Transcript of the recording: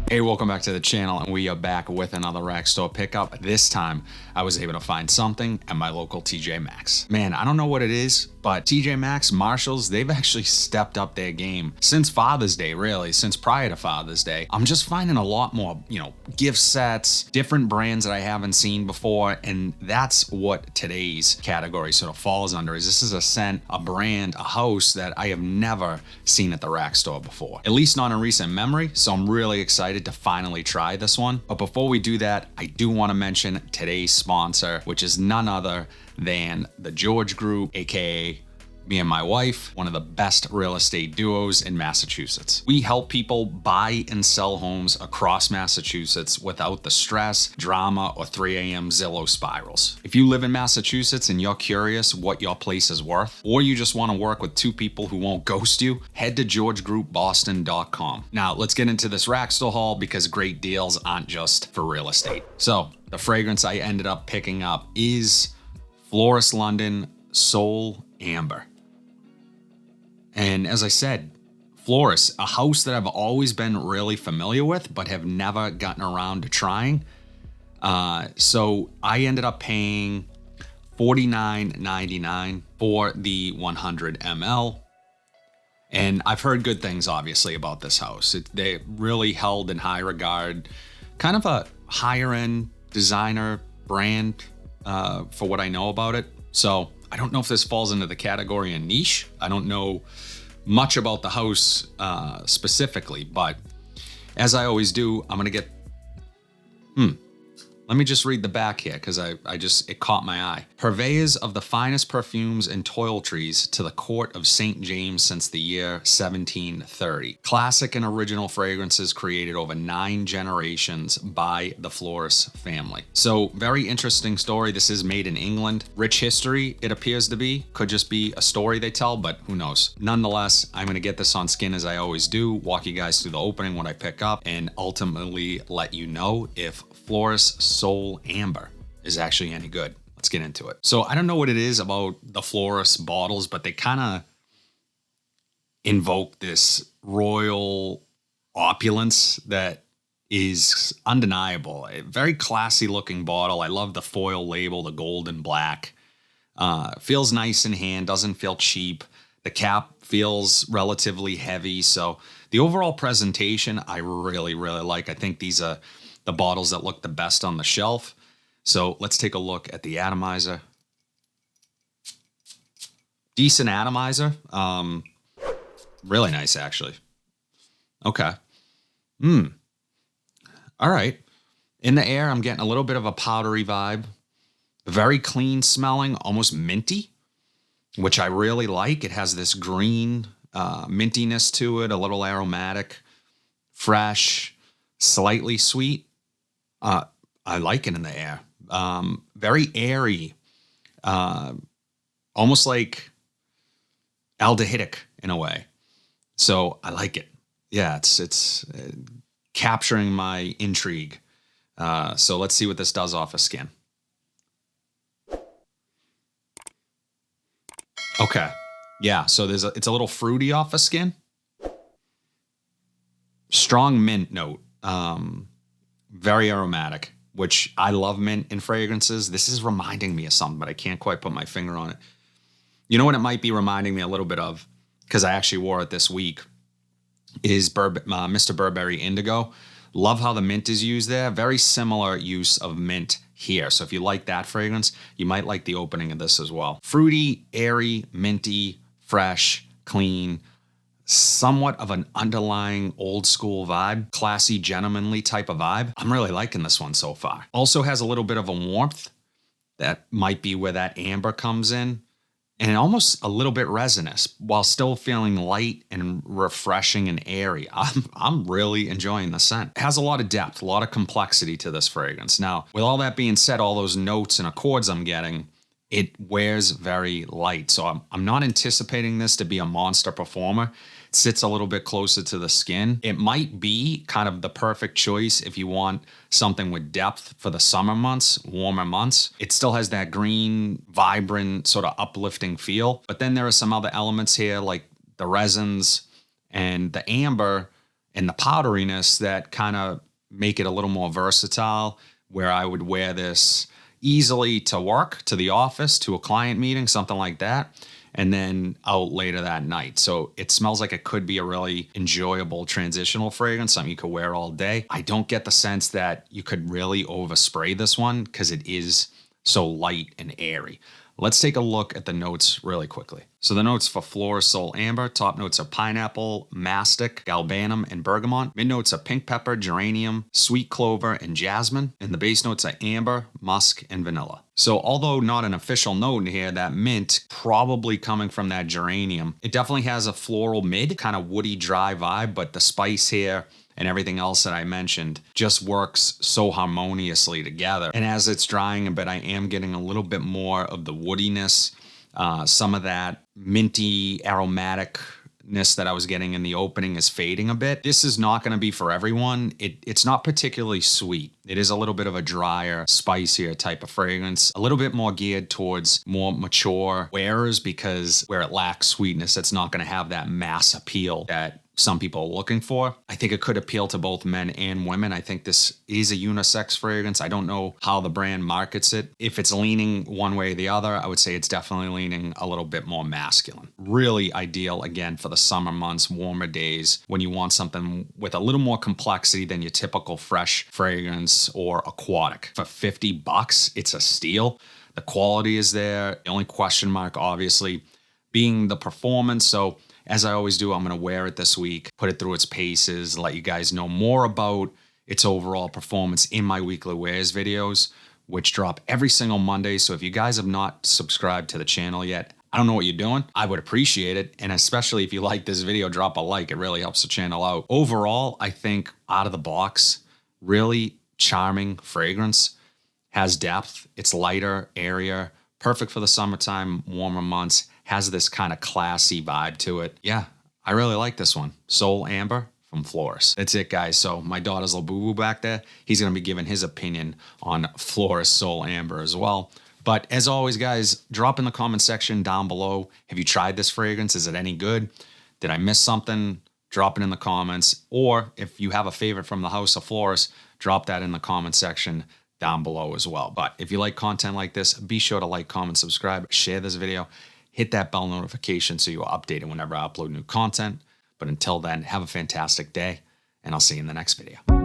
Hey, welcome back to the channel, and we are back with another rack store pickup. This time, I was able to find something at my local TJ Maxx. Man, I don't know what it is, but TJ Maxx, Marshalls, they've actually stepped up their game since Father's Day, really, since prior to Father's Day. I'm just finding a lot more, gift sets, different brands that I haven't seen before, and that's what today's category sort of falls under. Is this is a scent, a brand, a house that I have never seen at the rack store before, at least not in recent memory. So I'm really excited to finally try this one. But before we do that, I do want to mention today's sponsor, which is none other than the George Group, aka me and my wife, one of the best real estate duos in Massachusetts. We help people buy and sell homes across Massachusetts without the stress, drama, or 3 a.m. Zillow spirals. If you live in Massachusetts and you're curious what your place is worth, or you just want to work with two people who won't ghost you, head to georgegroupboston.com. Now, let's get into this rack store haul because great deals aren't just for real estate. So, the fragrance I ended up picking up is Florist London Soul Amber. And as I said, Florist, a house that I've always been really familiar with, but have never gotten around to trying. So I ended up paying $49.99 for the 100 ml. And I've heard good things, obviously, about this house. They really held in high regard, kind of a higher end designer brand for what I know about it. So I don't know if this falls into the category of niche. I don't know much about the house specifically, but as I always do, I'm gonna get, let me just read the back here because it caught my eye. Purveyors of the finest perfumes and toiletries to the court of St. James since the year 1730. Classic and original fragrances created over 9 generations by the Florist family. So very interesting story. This is made in England. Rich history, it appears to be. Could just be a story they tell, but who knows? Nonetheless, I'm gonna get this on skin as I always do, walk you guys through the opening, what I pick up, and ultimately let you know if Florist Soul Amber is actually any good. Let's get into it. So I don't know what it is about the Florist bottles, but they kind of invoke this royal opulence that is undeniable. A very classy looking bottle. I love the foil label, the gold and black. Feels nice in hand, doesn't feel cheap. The cap feels relatively heavy. So the overall presentation, I really, really like. I think these are the bottles that look the best on the shelf. So let's take a look at the atomizer. Decent atomizer. Really nice, actually. Okay. All right. In the air, I'm getting a little bit of a powdery vibe. Very clean smelling, almost minty, which I really like. It has this green mintiness to it, a little aromatic, fresh, slightly sweet. I like it in the air. Very airy, almost like aldehydic in a way. So I like it. Yeah, it's capturing my intrigue. So let's see what this does off of skin. Okay. Yeah, so it's a little fruity off of skin. Strong mint note. Very aromatic, which I love mint in fragrances. This is reminding me of something, but I can't quite put my finger on it. You know what it might be reminding me a little bit of, because I actually wore it this week, is Mr. Burberry Indigo. Love how the mint is used there. Very similar use of mint here. So if you like that fragrance, you might like the opening of this as well. Fruity, airy, minty, fresh, clean, somewhat of an underlying old school vibe, classy, gentlemanly type of vibe. I'm really liking this one so far. Also has a little bit of a warmth. That might be where that amber comes in. And almost a little bit resinous while still feeling light and refreshing and airy. I'm really enjoying the scent. It has a lot of depth, a lot of complexity to this fragrance. Now, with all that being said, all those notes and accords I'm getting, it wears very light. So I'm not anticipating this to be a monster performer. It sits a little bit closer to the skin. It might be kind of the perfect choice if you want something with depth for the summer months, warmer months. It still has that green, vibrant, sort of uplifting feel. But then there are some other elements here like the resins and the amber and the powderiness that kind of make it a little more versatile, where I would wear this easily to work, to the office, to a client meeting, something like that, and then out later that night. So it smells like it could be a really enjoyable transitional fragrance, something you could wear all day. I don't get the sense that you could really overspray this one because it is so light and airy. Let's take a look at the notes really quickly. So the notes for Flora Soul Amber, top notes are pineapple, mastic, galbanum, and bergamot. Mid notes are pink pepper, geranium, sweet clover, and jasmine. And the base notes are amber, musk, and vanilla. So although not an official note in here, that mint probably coming from that geranium, it definitely has a floral mid, kind of woody, dry vibe, but the spice here and everything else that I mentioned just works so harmoniously together. And as it's drying a bit, I am getting a little bit more of the woodiness, some of that minty aromaticness that I was getting in the opening is fading a bit. This is not going to be for everyone. It's not particularly sweet. It is a little bit of a drier, spicier type of fragrance, a little bit more geared towards more mature wearers, because where it lacks sweetness, it's not going to have that mass appeal that some people are looking for. I think it could appeal to both men and women. I think this is a unisex fragrance. I don't know how the brand markets it. If it's leaning one way or the other, I would say it's definitely leaning a little bit more masculine. Really ideal, again, for the summer months, warmer days, when you want something with a little more complexity than your typical fresh fragrance or aquatic. For $50, it's a steal. The quality is there. The only question mark, obviously, being the performance. So as I always do, I'm going to wear it this week, put it through its paces, let you guys know more about its overall performance in my weekly wears videos, which drop every single Monday. So if you guys have not subscribed to the channel yet, I don't know what you're doing. I would appreciate it. And especially if you like this video, drop a like. It really helps the channel out. Overall, I think out of the box, really charming fragrance. Has depth. It's lighter, airier, perfect for the summertime, warmer months. Has this kind of classy vibe to it. Yeah, I really like this one. Soul Amber from Florist. That's it, guys. So my daughter's little boo-boo back there, he's going to be giving his opinion on Florist Soul Amber as well. But as always, guys, drop in the comment section down below. Have you tried this fragrance? Is it any good? Did I miss something? Drop it in the comments. Or if you have a favorite from the House of Florist, drop that in the comment section down below as well. But if you like content like this, be sure to like, comment, subscribe, share this video. Hit that bell notification so you're updated whenever I upload new content. But until then, have a fantastic day, and I'll see you in the next video.